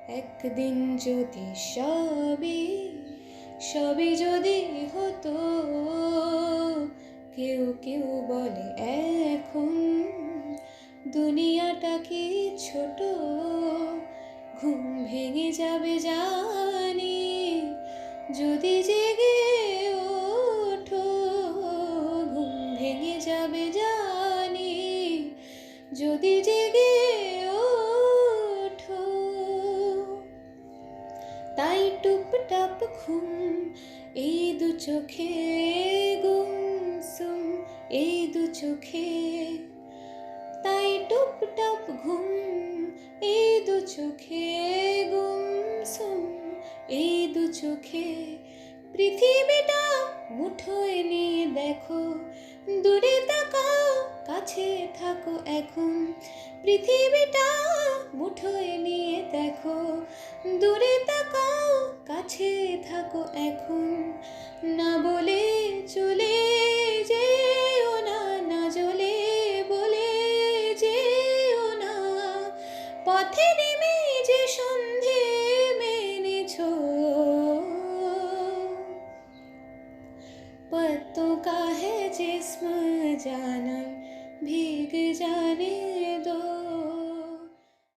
একদিন যদি সবই সবই যদি হতো, কেউ কেউ বলে এখন দুনিয়াটা কি ছোট, ঘুম ভেঙে যাবে জানি যদি জেগে ওঠো, ঘুম ভেঙে যাবে জানি যদি জেগে ওঠো। তাই টুপটাপ ঘুম এই দু চোখে গুমসুম এই দু চোখে, তাই টুপটাপ ঘুম এই দু চোখে গুমসুম এই দু চোখে। পৃথিবীটা মুঠোয় নিয়ে দেখো, দূরে তাকাও কাছে থাকো এখন। পৃথিবীটা মুঠোয় নিয়ে দেখো, দূরে তাকাও কাছে থাকো এখন। না বলে চলে যেও না, না জ্বলে বলে যেও না, পথে নেমে যে সন্ধে মেনেছো। पत्तों का है जिस्म जाना भीग जाने दो।